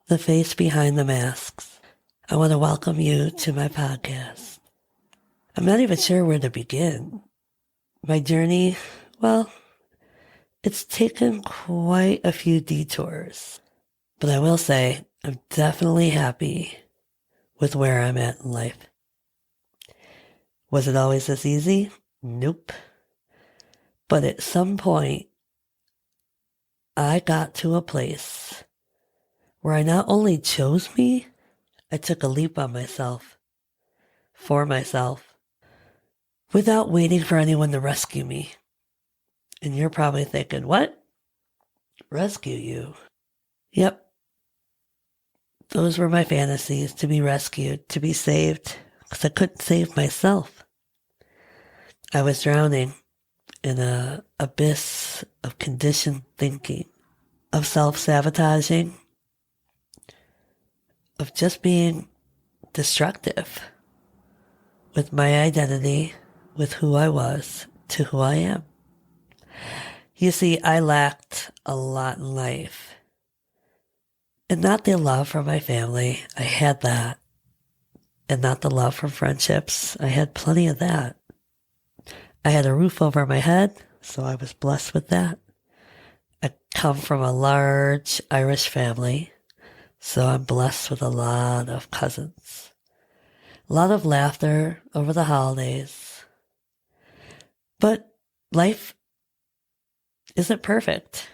The face behind the masks. I want to welcome you to my podcast. I'm not even sure where to begin. My journey, well, it's taken quite a few detours, but I will say I'm definitely happy with where I'm at in life. Was it always this easy? Nope. But at some point, I got to a place where I not only chose me, I took a leap on myself, for myself, without waiting for anyone to rescue me. And you're probably thinking, what? Rescue you? Yep. Those were my fantasies, to be rescued, to be saved, because I couldn't save myself. I was drowning in an abyss of conditioned thinking, of self-sabotaging, of just being destructive with my identity, with who I was, to who I am. You see, I lacked a lot in life. And not the love from my family. I had that. And not the love from friendships. I had plenty of that. I had a roof over my head, so I was blessed with that. I come from a large Irish family, so I'm blessed with a lot of cousins. A lot of laughter over the holidays. But life isn't perfect.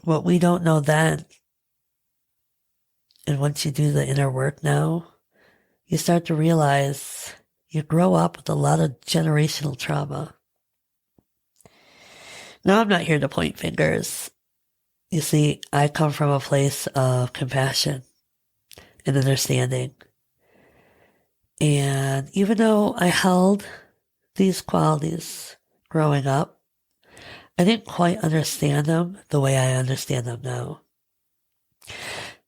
What we don't know then, and once you do the inner work now, you start to realize you grow up with a lot of generational trauma. Now, I'm not here to point fingers. You see, I come from a place of compassion and understanding. And even though I held these qualities growing up, I didn't quite understand them the way I understand them now.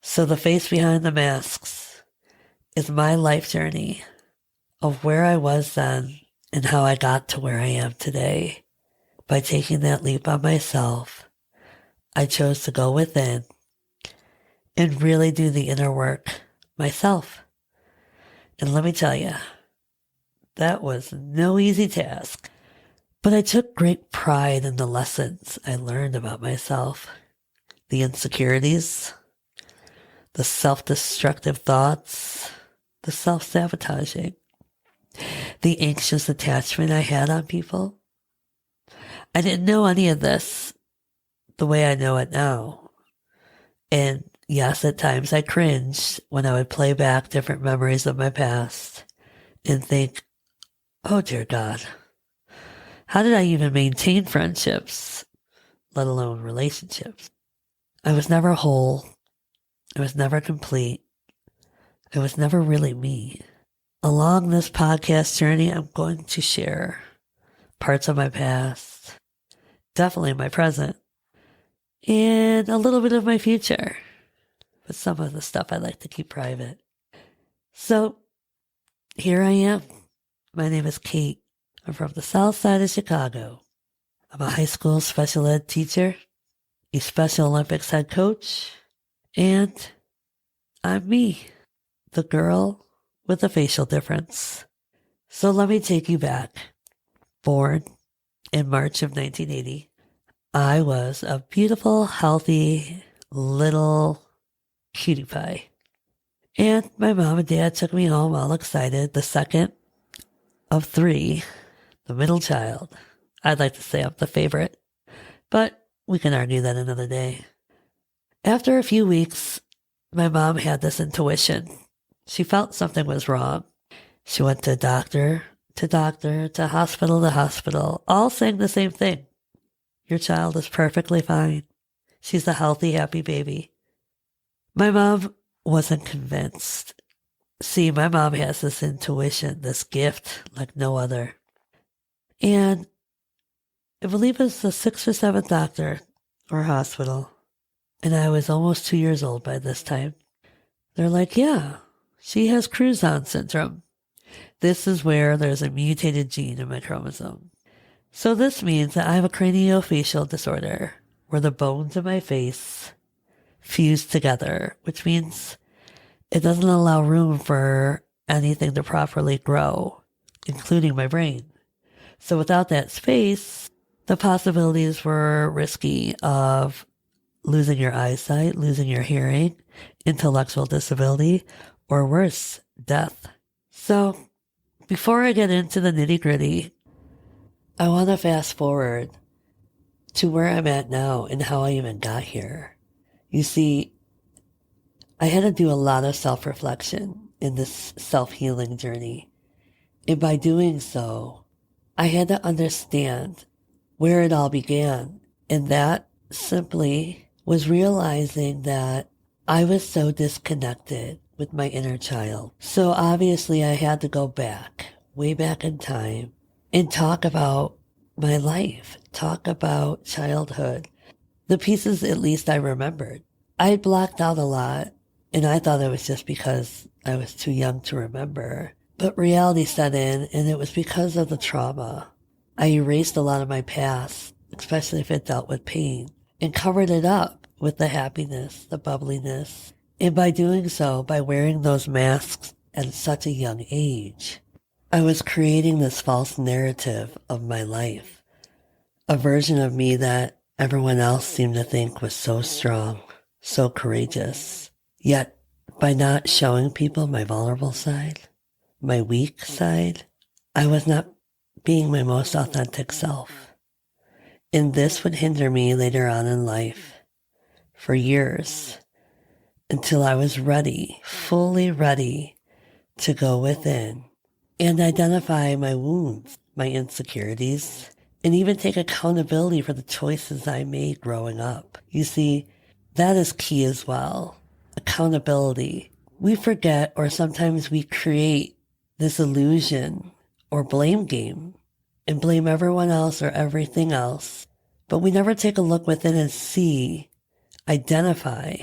So the face behind the masks is my life journey of where I was then and how I got to where I am today. By taking that leap on myself, I chose to go within and really do the inner work myself. And let me tell you, that was no easy task. But I took great pride in the lessons I learned about myself, the insecurities, the self-destructive thoughts, the self-sabotaging, the anxious attachment I had on people. I didn't know any of this the way I know it now. And yes, at times I cringed when I would play back different memories of my past and think, oh dear God, how did I even maintain friendships, let alone relationships? I was never whole. I was never complete. I was never really me. Along this podcast journey, I'm going to share parts of my past, definitely my present, and a little bit of my future. But some of the stuff I like to keep private. So here I am. My name is Kate. I'm from the south side of Chicago. I'm a high school special ed teacher, a Special Olympics head coach, and I'm me, the girl with a facial difference. So let me take you back. Born in March of 1980, I was a beautiful, healthy, little cutie pie. And my mom and dad took me home all excited, the second of three, the middle child. I'd like to say I'm the favorite, but we can argue that another day. After a few weeks, my mom had this intuition. She felt something was wrong. She went to doctor, to hospital, all saying the same thing. Your child is perfectly fine. She's a healthy, happy baby. My mom wasn't convinced. See, my mom has this intuition, this gift like no other. And I believe it's the sixth or seventh doctor or hospital. And I was almost 2 years old by this time. They're like, yeah, she has Cruzon syndrome. This is where there's a mutated gene in my chromosome. So this means that I have a craniofacial disorder where the bones in my face fused together, which means it doesn't allow room for anything to properly grow, including my brain. So without that space, the possibilities were risky of losing your eyesight, losing your hearing, intellectual disability, or worse, death. So before I get into the nitty-gritty, I want to fast forward to where I'm at now and how I even got here. You see, I had to do a lot of self-reflection in this self-healing journey. And by doing so, I had to understand where it all began. And that simply was realizing that I was so disconnected with my inner child. So obviously I had to go back, way back in time, and talk about my life, talk about childhood, the pieces at least I remembered. I blocked out a lot, and I thought it was just because I was too young to remember. But reality set in, and it was because of the trauma. I erased a lot of my past, especially if it dealt with pain, and covered it up with the happiness, the bubbliness. And by doing so, by wearing those masks at such a young age, I was creating this false narrative of my life, a version of me that everyone else seemed to think was so strong, so courageous. Yet, by not showing people my vulnerable side, my weak side, I was not being my most authentic self. And this would hinder me later on in life for years until I was ready, fully ready to go within and identify my wounds, my insecurities, and even take accountability for the choices I made growing up. You see, that is key as well. Accountability. We forget, or sometimes we create this illusion or blame game and blame everyone else or everything else. But we never take a look within and see, identify,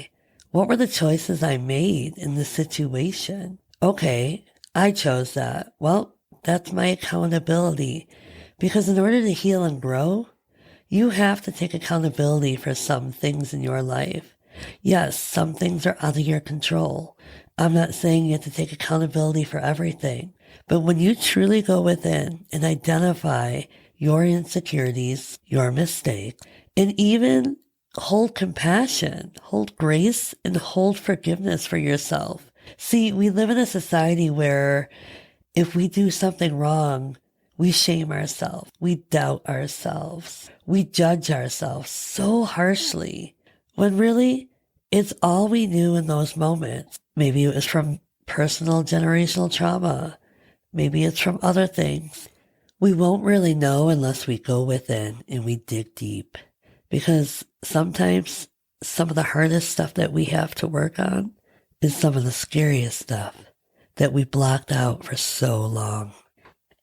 what were the choices I made in this situation? Okay, I chose that. Well, that's my accountability. Because in order to heal and grow, you have to take accountability for some things in your life. Yes, some things are out of your control. I'm not saying you have to take accountability for everything. But when you truly go within and identify your insecurities, your mistakes, and even hold compassion, hold grace, and hold forgiveness for yourself. See, we live in a society where if we do something wrong, we shame ourselves, we doubt ourselves, we judge ourselves so harshly, when really it's all we knew in those moments. Maybe it was from personal generational trauma. Maybe it's from other things. We won't really know unless we go within and we dig deep. Because sometimes some of the hardest stuff that we have to work on is some of the scariest stuff that we blocked out for so long.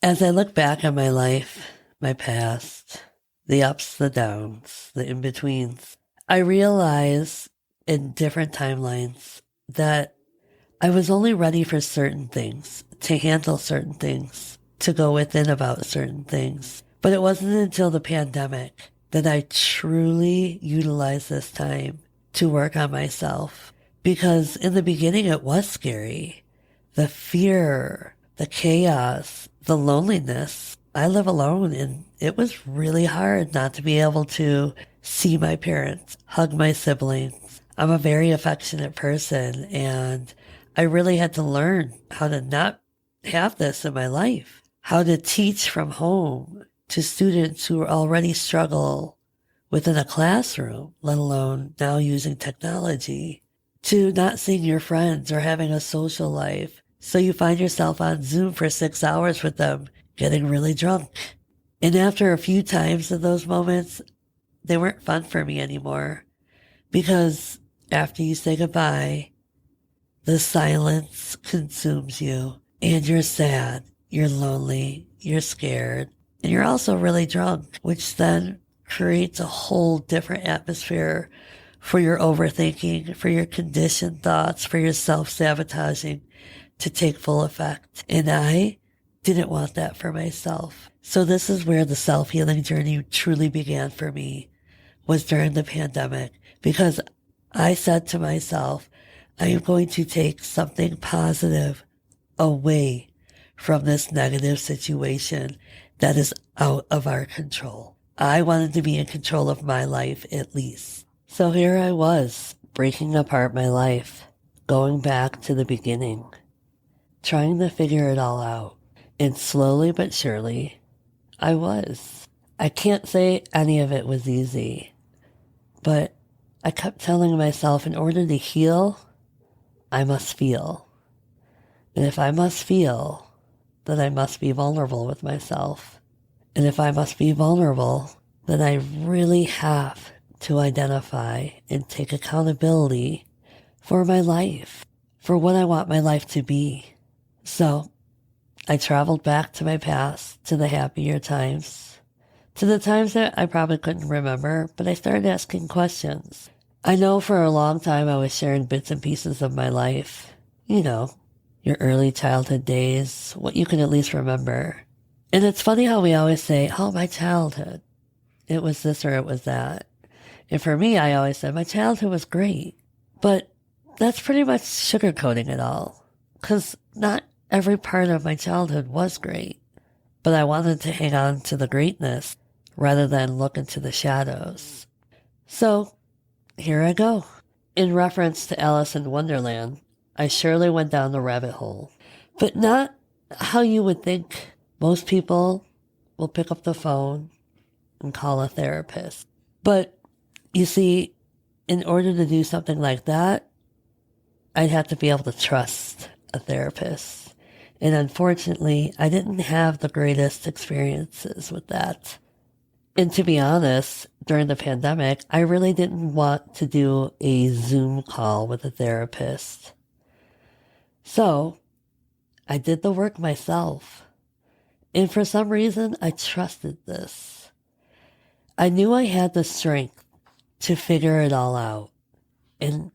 As I look back on my life, my past, the ups, the downs, the in-betweens, I realize in different timelines that I was only ready for certain things, to handle certain things, to go within about certain things. But it wasn't until the pandemic that I truly utilized this time to work on myself. Because in the beginning, it was scary. The fear, the chaos, the loneliness. I live alone, and it was really hard not to be able to see my parents, hug my siblings. I'm a very affectionate person, and I really had to learn how to not have this in my life, how to teach from home to students who already struggle within a classroom, let alone now using technology, to not seeing your friends or having a social life. So you find yourself on Zoom for 6 hours with them, getting really drunk. And after a few times of those moments, they weren't fun for me anymore. Because after you say goodbye, the silence consumes you, and you're sad, you're lonely, you're scared, and you're also really drunk, which then creates a whole different atmosphere for your overthinking, for your conditioned thoughts, for your self-sabotaging to take full effect. And I didn't want that for myself. So this is where the self-healing journey truly began for me, was during the pandemic, because I said to myself, I am going to take something positive away from this negative situation that is out of our control. I wanted to be in control of my life at least. So here I was, breaking apart my life, going back to the beginning, trying to figure it all out. And slowly but surely, I was. I can't say any of it was easy, but I kept telling myself in order to heal, I must feel. And if I must feel, then I must be vulnerable with myself. And if I must be vulnerable, then I really have to identify and take accountability for my life, for what I want my life to be. So I traveled back to my past, to the happier times, to the times that I probably couldn't remember, but I started asking questions. I know for a long time I was sharing bits and pieces of my life. You know, your early childhood days, what you can at least remember. And it's funny how we always say, oh, my childhood. It was this or it was that. And for me, I always said my childhood was great. But that's pretty much sugarcoating it all. Because not every part of my childhood was great. But I wanted to hang on to the greatness rather than look into the shadows. So here I go. In reference to Alice in Wonderland, I surely went down the rabbit hole. But not how you would think. Most people will pick up the phone and call a therapist. But you see, in order to do something like that, I'd have to be able to trust a therapist. And unfortunately, I didn't have the greatest experiences with that. And to be honest, during the pandemic, I really didn't want to do a Zoom call with a therapist. So I did the work myself. And for some reason, I trusted this. I knew I had the strength to figure it all out. And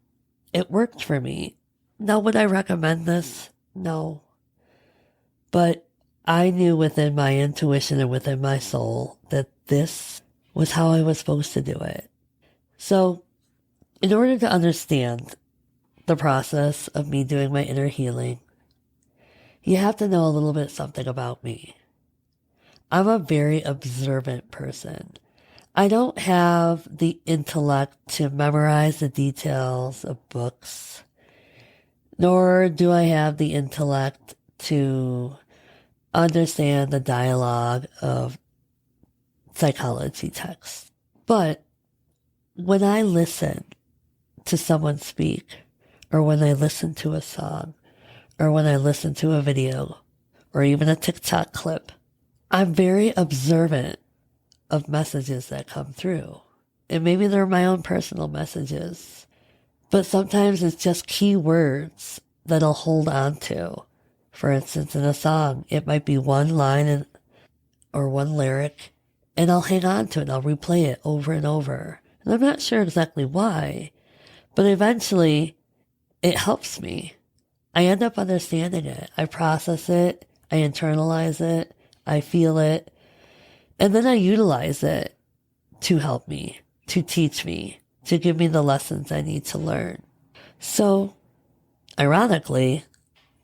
it worked for me. Now, would I recommend this? No. But I knew within my intuition and within my soul that this was how I was supposed to do it. So, in order to understand the process of me doing my inner healing, you have to know a little bit something about me. I'm a very observant person. I don't have the intellect to memorize the details of books, nor do I have the intellect to understand the dialogue of psychology texts. But when I listen to someone speak, or when I listen to a song, or when I listen to a video, or even a TikTok clip, I'm very observant of messages that come through. And maybe they're my own personal messages, but sometimes it's just key words that I'll hold on to. For instance, in a song, it might be one line or one lyric, and I'll hang on to it. I'll replay it over and over. And I'm not sure exactly why, but eventually it helps me. I end up understanding it. I process it. I internalize it. I feel it. And then I utilize it to help me, to teach me, to give me the lessons I need to learn. So, ironically,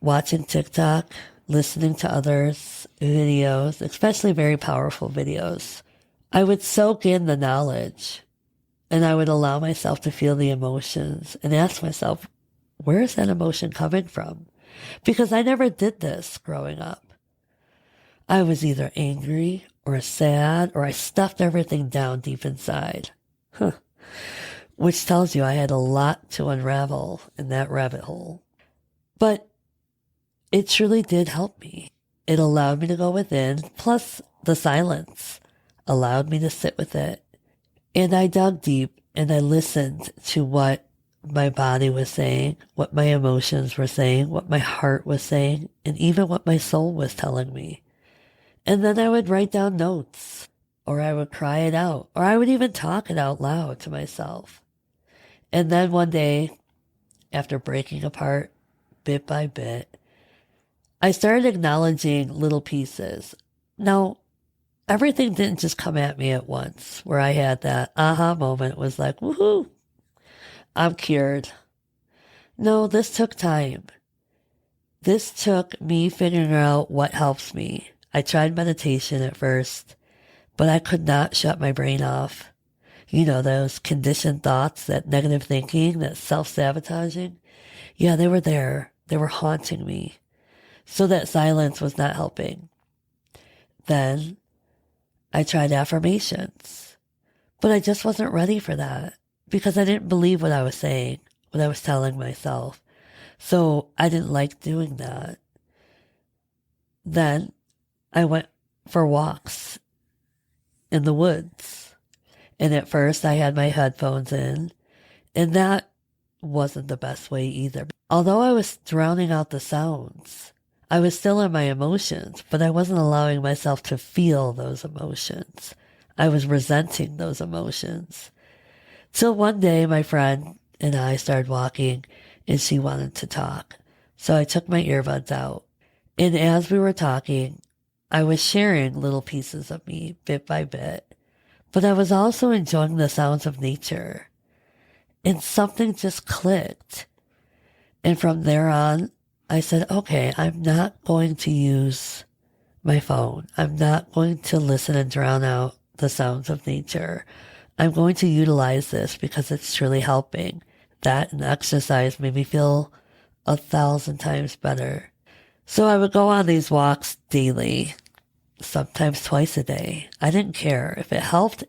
watching TikTok, listening to others' videos, especially very powerful videos, I would soak in the knowledge and I would allow myself to feel the emotions and ask myself, where is that emotion coming from? Because I never did this growing up. I was either angry or sad, or I stuffed everything down deep inside. Which tells you I had a lot to unravel in that rabbit hole. But it truly did help me. It allowed me to go within, plus the silence allowed me to sit with it. And I dug deep and I listened to what my body was saying, what my emotions were saying, what my heart was saying, and even what my soul was telling me. And then I would write down notes, or I would cry it out, or I would even talk it out loud to myself. And then one day, after breaking apart bit by bit, I started acknowledging little pieces. Now, everything didn't just come at me at once, where I had that aha moment, was like, woohoo, I'm cured. No, this took time. This took me figuring out what helps me. I tried meditation at first, but I could not shut my brain off. You know, those conditioned thoughts, that negative thinking, that self-sabotaging. Yeah, they were there. They were haunting me. So that silence was not helping. Then I tried affirmations, but I just wasn't ready for that because I didn't believe what I was saying, what I was telling myself. So I didn't like doing that. Then I went for walks in the woods. And at first I had my headphones in, and that wasn't the best way either. Although I was drowning out the sounds, I was still in my emotions, but I wasn't allowing myself to feel those emotions. I was resenting those emotions. Till one day my friend and I started walking and she wanted to talk. So I took my earbuds out. And as we were talking, I was sharing little pieces of me bit by bit. But I was also enjoying the sounds of nature. And something just clicked. And from there on, I said, okay, I'm not going to use my phone. I'm not going to listen and drown out the sounds of nature. I'm going to utilize this because it's truly helping. That and exercise made me feel 1,000 times better. So I would go on these walks daily, sometimes twice a day. I didn't care. If it helped,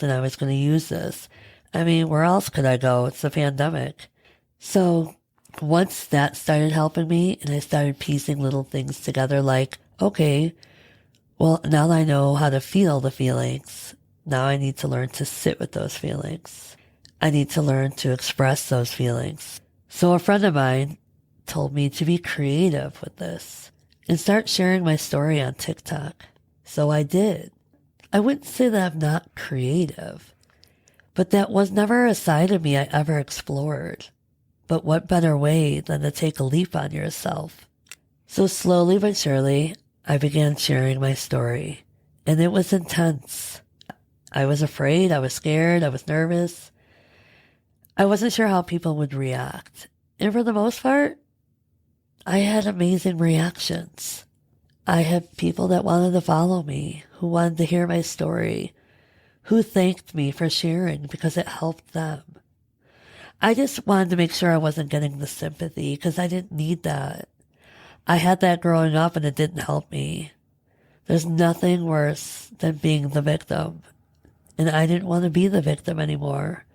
and I was going to use this. I mean, where else could I go? It's a pandemic. So once that started helping me and I started piecing little things together like, okay, well, now that I know how to feel the feelings, now I need to learn to sit with those feelings. I need to learn to express those feelings. So a friend of mine told me to be creative with this and start sharing my story on TikTok. So I did. I wouldn't say that I'm not creative, but that was never a side of me I ever explored. But what better way than to take a leap on yourself? So slowly but surely, I began sharing my story, and it was intense. I was afraid, I was scared, I was nervous. I wasn't sure how people would react. And for the most part, I had amazing reactions. I had people that wanted to follow me, who wanted to hear my story, who thanked me for sharing because it helped them. I just wanted to make sure I wasn't getting the sympathy because I didn't need that. I had that growing up and it didn't help me. There's nothing worse than being the victim. And I didn't want to be the victim anymore.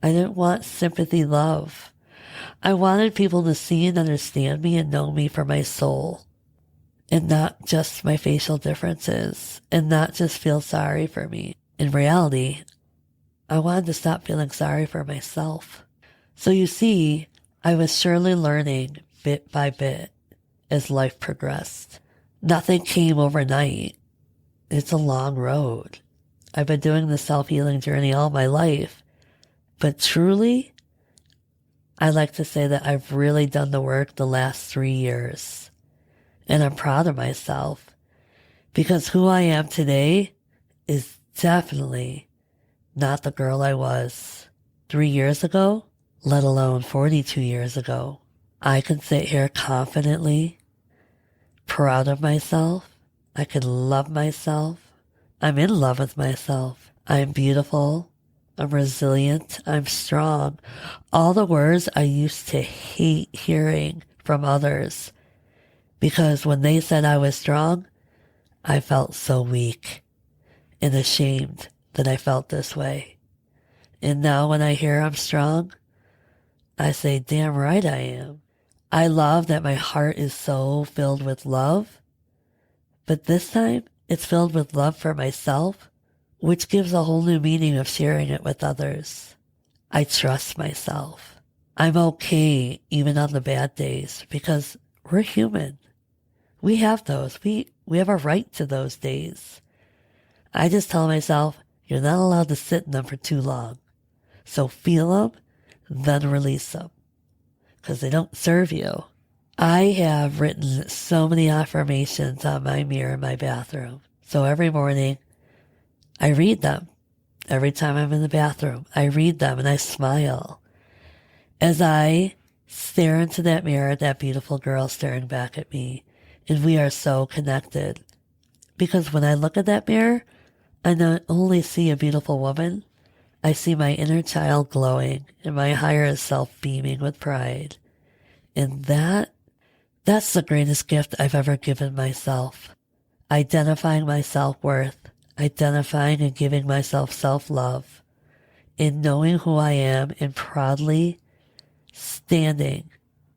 I didn't want sympathy, love. I wanted people to see and understand me and know me for my soul. And not just my facial differences. And not just feel sorry for me. In reality, I wanted to stop feeling sorry for myself. So you see, I was surely learning bit by bit as life progressed. Nothing came overnight. It's a long road. I've been doing the self-healing journey all my life. But truly, I like to say that I've really done the work the last 3 years. And I'm proud of myself. Because who I am today is definitely not the girl I was 3 years ago, let alone 42 years ago. I can sit here confidently, proud of myself. I can love myself. I'm in love with myself. I'm beautiful. I'm resilient. I'm strong. All the words I used to hate hearing from others. Because when they said I was strong, I felt so weak and ashamed that I felt this way. And now when I hear I'm strong, I say, damn right I am. I love that my heart is so filled with love, but this time it's filled with love for myself, which gives a whole new meaning of sharing it with others. I trust myself. I'm okay even on the bad days because we're human. We have those. We have a right to those days. I just tell myself, you're not allowed to sit in them for too long. So feel them, then release them. Because they don't serve you. I have written so many affirmations on my mirror in my bathroom. So every morning, I read them. Every time I'm in the bathroom, I read them and I smile. As I stare into that mirror, that beautiful girl staring back at me, and we are so connected. Because when I look at that mirror, I not only see a beautiful woman, I see my inner child glowing and my higher self beaming with pride. And that's the greatest gift I've ever given myself. Identifying my self-worth, identifying and giving myself self-love, and knowing who I am and proudly standing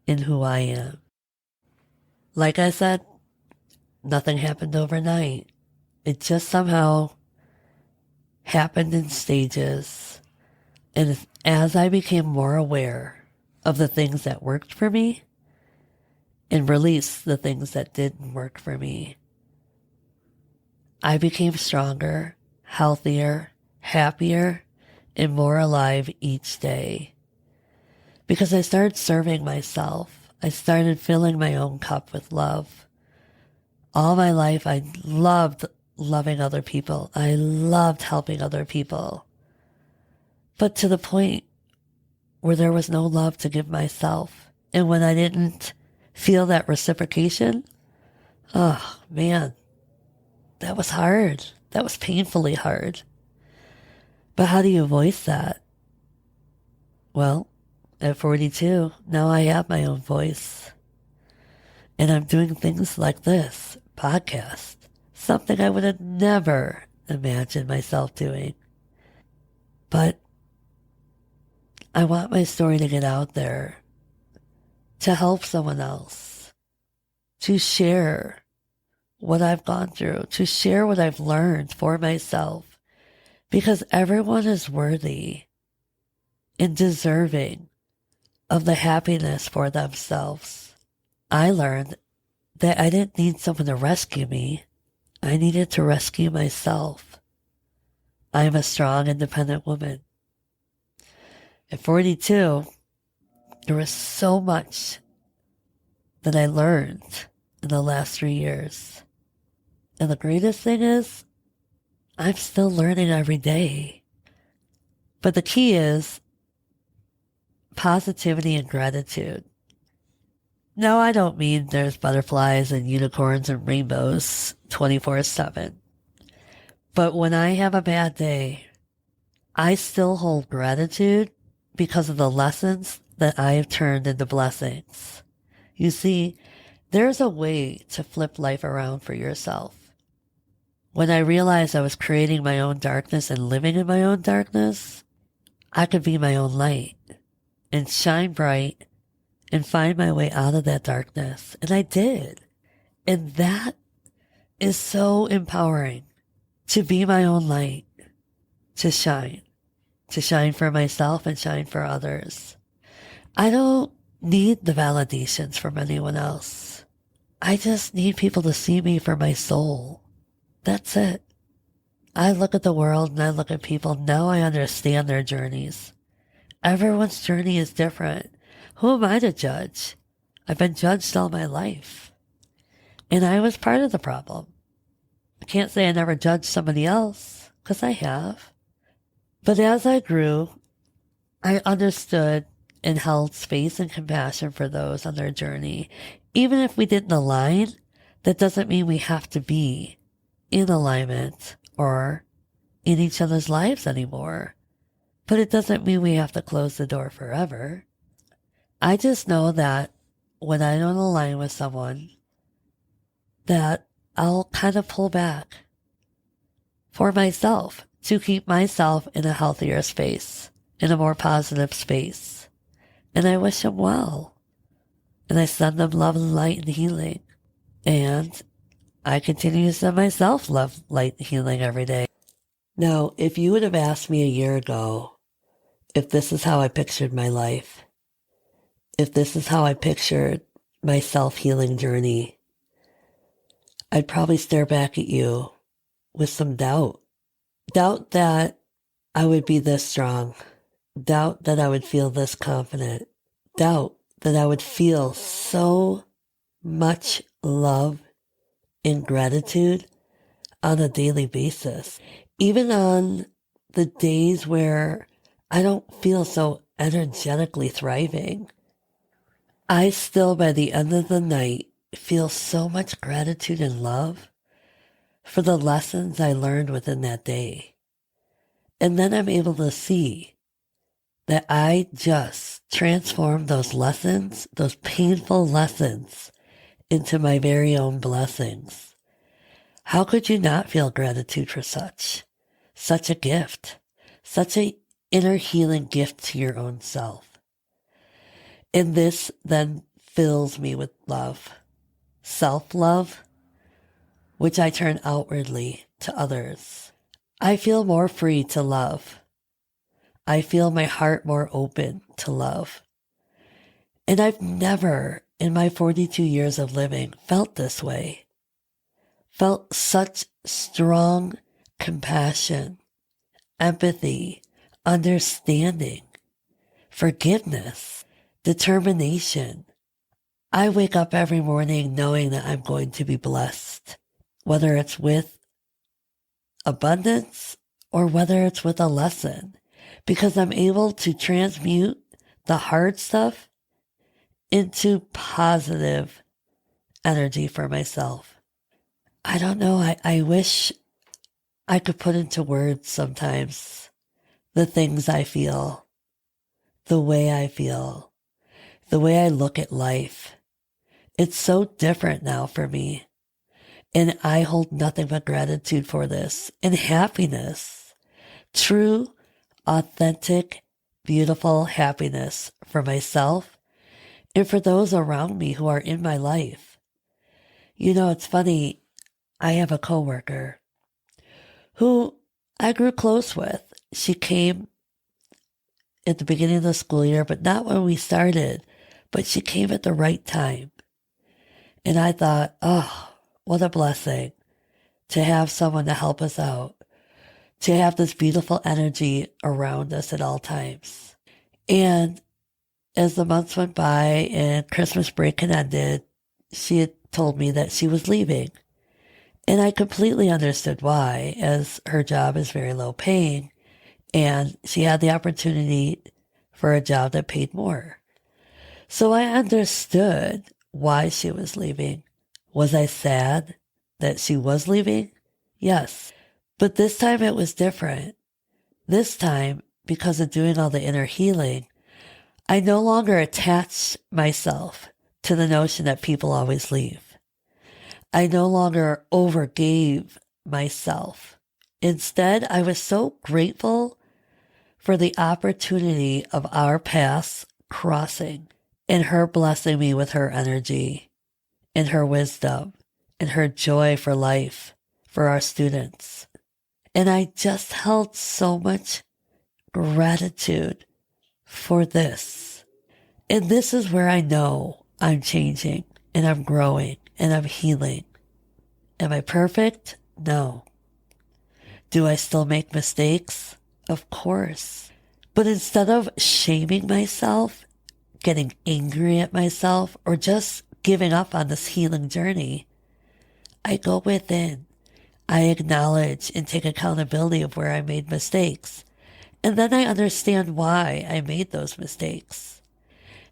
in who I am. Like I said, nothing happened overnight. It just somehow happened in stages. And as I became more aware of the things that worked for me and released the things that didn't work for me, I became stronger, healthier, happier, and more alive each day. Because I started serving myself. I started filling my own cup with love. All my life, I loved loving other people. I loved helping other people. But to the point where there was no love to give myself. And when I didn't feel that reciprocation, oh man, that was hard. That was painfully hard. But how do you voice that? Well, at 42, now I have my own voice. And I'm doing things like this podcast, something I would have never imagined myself doing. But I want my story to get out there, to help someone else, to share what I've gone through, to share what I've learned for myself, because everyone is worthy and deserving of the happiness for themselves. I learned that I didn't need someone to rescue me. I needed to rescue myself. I'm a strong, independent woman. At 42, there was so much that I learned in the last 3 years. And the greatest thing is, I'm still learning every day. But the key is positivity and gratitude. No, I don't mean there's butterflies and unicorns and rainbows 24/7. But when I have a bad day, I still hold gratitude because of the lessons that I have turned into blessings. You see, there's a way to flip life around for yourself. When I realized I was creating my own darkness and living in my own darkness, I could be my own light and shine bright and find my way out of that darkness. And I did. And that is so empowering, to be my own light, to shine for myself and shine for others. I don't need the validations from anyone else. I just need people to see me for my soul. That's it. I look at the world and I look at people. Now I understand their journeys. Everyone's journey is different. Who am I to judge? I've been judged all my life. And I was part of the problem. I can't say I never judged somebody else, because I have. But as I grew, I understood and held space and compassion for those on their journey. Even if we didn't align, that doesn't mean we have to be in alignment or in each other's lives anymore. But it doesn't mean we have to close the door forever. I just know that when I don't align with someone, that I'll kind of pull back for myself to keep myself in a healthier space, in a more positive space. And I wish them well. And I send them love and light and healing. And I continue to send myself love, light, and healing every day. Now, if you would have asked me a year ago if this is how I pictured my life, if this is how I pictured my self-healing journey, I'd probably stare back at you with some doubt. Doubt that I would be this strong. Doubt that I would feel this confident. Doubt that I would feel so much love and gratitude on a daily basis. Even on the days where I don't feel so energetically thriving. I still, by the end of the night, feel so much gratitude and love for the lessons I learned within that day. And then I'm able to see that I just transformed those lessons, those painful lessons, into my very own blessings. How could you not feel gratitude for such a gift, such an inner healing gift to your own self? And this then fills me with love, self-love, which I turn outwardly to others. I feel more free to love. I feel my heart more open to love. And I've never, in my 42 years of living, felt this way. Felt such strong compassion, empathy, understanding, forgiveness, determination. I wake up every morning knowing that I'm going to be blessed, whether it's with abundance or whether it's with a lesson, because I'm able to transmute the hard stuff into positive energy for myself. I don't know. I wish I could put into words sometimes the things I feel, the way I feel, the way I look at life. It's so different now for me. And I hold nothing but gratitude for this and happiness. True, authentic, beautiful happiness for myself and for those around me who are in my life. You know, it's funny. I have a coworker who I grew close with. She came at the beginning of the school year, but not when we started, but she came at the right time. And I thought, oh, what a blessing to have someone to help us out, to have this beautiful energy around us at all times. And as the months went by and Christmas break had ended, she had told me that she was leaving. And I completely understood why, as her job is very low paying and she had the opportunity for a job that paid more. So I understood why she was leaving. Was I sad that she was leaving? Yes. But this time it was different. This time, because of doing all the inner healing, I no longer attached myself to the notion that people always leave. I no longer overgave myself. Instead, I was so grateful for the opportunity of our paths crossing and her blessing me with her energy and her wisdom and her joy for life for our students. And I just held so much gratitude for this. And this is where I know I'm changing and I'm growing and I'm healing. Am I perfect? No. Do I still make mistakes? Of course. But instead of shaming myself, getting angry at myself, or just giving up on this healing journey, I go within. I acknowledge and take accountability of where I made mistakes. And then I understand why I made those mistakes.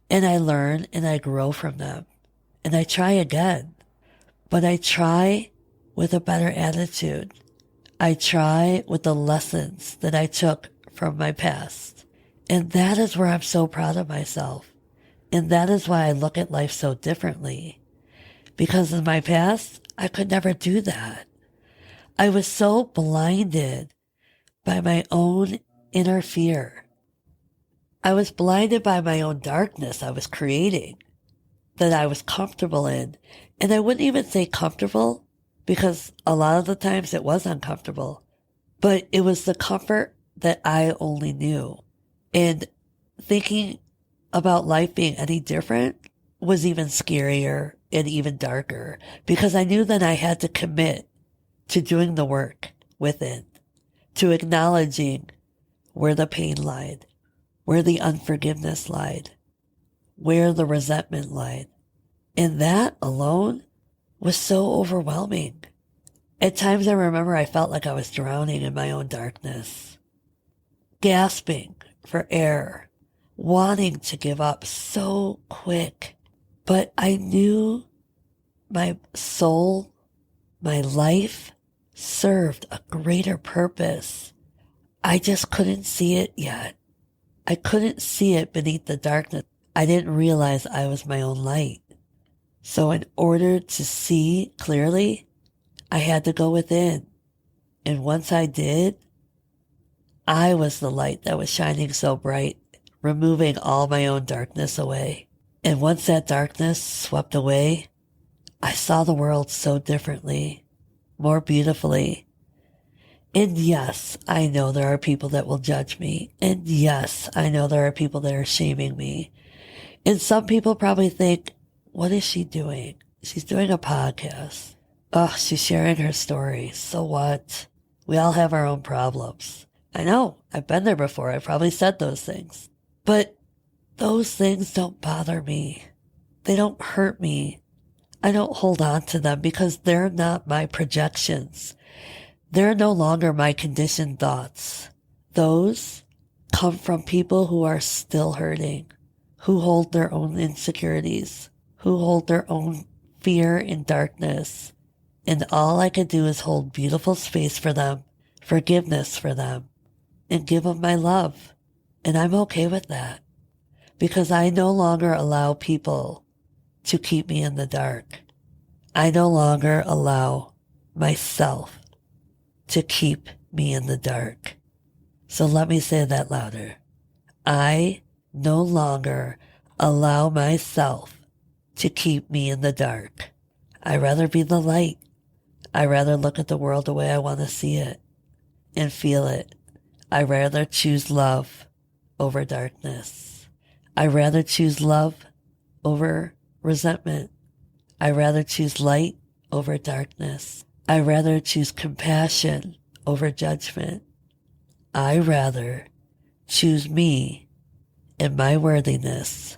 And I learn and I grow from them. And I try again. But I try with a better attitude. I try with the lessons that I took from my past. And that is where I'm so proud of myself. And that is why I look at life so differently. Because in my past, I could never do that. I was so blinded by my own inner fear. I was blinded by my own darkness I was creating, that I was comfortable in. And I wouldn't even say comfortable, because a lot of the times it was uncomfortable. But it was the comfort that I only knew. And thinking about life being any different was even scarier and even darker, because I knew that I had to commit to doing the work within, to acknowledging where the pain lied, where the unforgiveness lied, where the resentment lied. And that alone was so overwhelming. At times I remember I felt like I was drowning in my own darkness, gasping for air, wanting to give up so quick. But I knew my soul, my life served a greater purpose. I just couldn't see it yet. I couldn't see it beneath the darkness. I didn't realize I was my own light. So in order to see clearly, I had to go within. And once I did, I was the light that was shining so bright, removing all my own darkness away. And once that darkness swept away, I saw the world so differently, more beautifully. And yes, I know there are people that will judge me. And yes, I know there are people that are shaming me. And some people probably think, what is she doing? She's doing a podcast. Oh, she's sharing her story. So what? We all have our own problems. I know, I've been there before. I probably said those things. But those things don't bother me. They don't hurt me. I don't hold on to them because they're not my projections. They're no longer my conditioned thoughts. Those come from people who are still hurting, who hold their own insecurities, who hold their own fear and darkness. And all I can do is hold beautiful space for them, forgiveness for them, and give them my love. And I'm okay with that because I no longer allow people to keep me in the dark. I no longer allow myself to keep me in the dark. So let me say that louder. I no longer allow myself to keep me in the dark. I'd rather be the light. I'd rather look at the world the way I want to see it and feel it. I'd rather choose love over darkness. I'd rather choose love over resentment. I'd rather choose light over darkness. I'd rather choose compassion over judgment. I'd rather choose me and my worthiness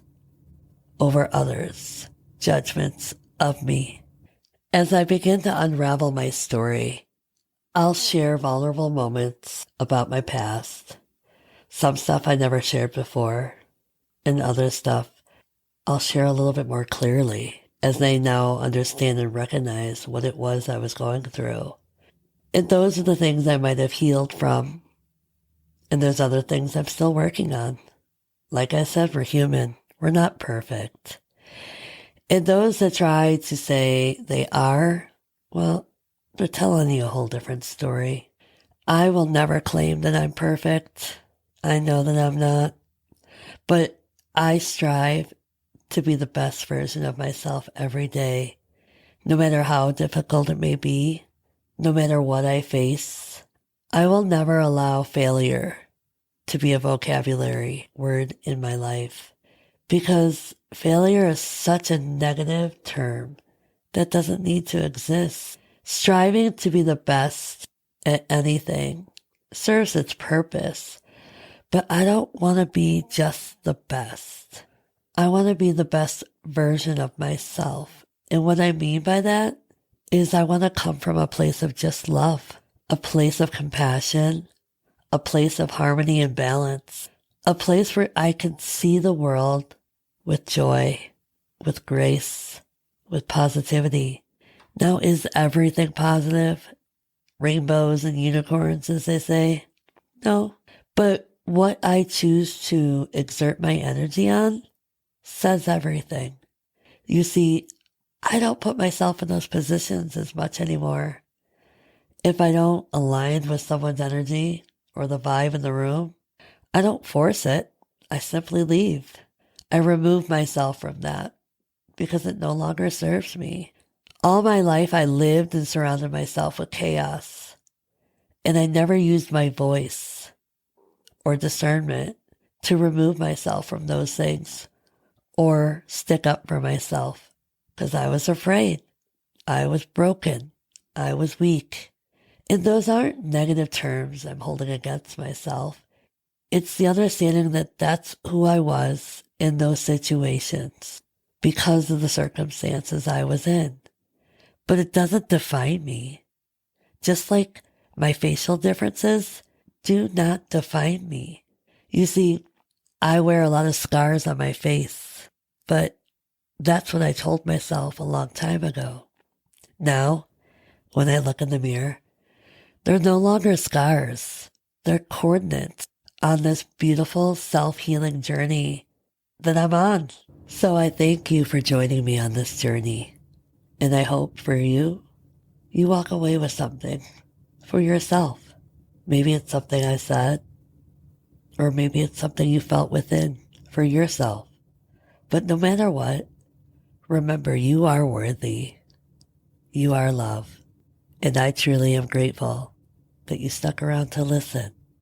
over others' judgments of me. As I begin to unravel my story, I'll share vulnerable moments about my past. Some stuff I never shared before, and other stuff I'll share a little bit more clearly as they now understand and recognize what it was I was going through. And those are the things I might have healed from. And there's other things I'm still working on. Like I said, we're human. We're not perfect. And those that try to say they are, well, they're telling you a whole different story. I will never claim that I'm perfect. I know that I'm not. But I strive to be the best version of myself every day, no matter how difficult it may be, no matter what I face. I will never allow failure to be a vocabulary word in my life because failure is such a negative term that doesn't need to exist. Striving to be the best at anything serves its purpose, but I don't want to be just the best. I want to be the best version of myself. And what I mean by that is I want to come from a place of just love, a place of compassion, a place of harmony and balance, a place where I can see the world with joy, with grace, with positivity. Now, is everything positive? Rainbows and unicorns, as they say? No. But what I choose to exert my energy on says everything. You see, I don't put myself in those positions as much anymore. If I don't align with someone's energy or the vibe in the room, I don't force it. I simply leave. I remove myself from that because it no longer serves me. All my life, I lived and surrounded myself with chaos, and I never used my voice or discernment to remove myself from those things or stick up for myself because I was afraid. I was broken. I was weak. And those aren't negative terms I'm holding against myself. It's the understanding that that's who I was in those situations because of the circumstances I was in. But it doesn't define me. Just like my facial differences do not define me. You see, I wear a lot of scars on my face, but that's what I told myself a long time ago. Now, when I look in the mirror, they're no longer scars. They're coordinates on this beautiful self-healing journey that I'm on. So I thank you for joining me on this journey. And I hope for you, you walk away with something for yourself. Maybe it's something I said, or maybe it's something you felt within for yourself. But no matter what, remember you are worthy. You are love. And I truly am grateful that you stuck around to listen.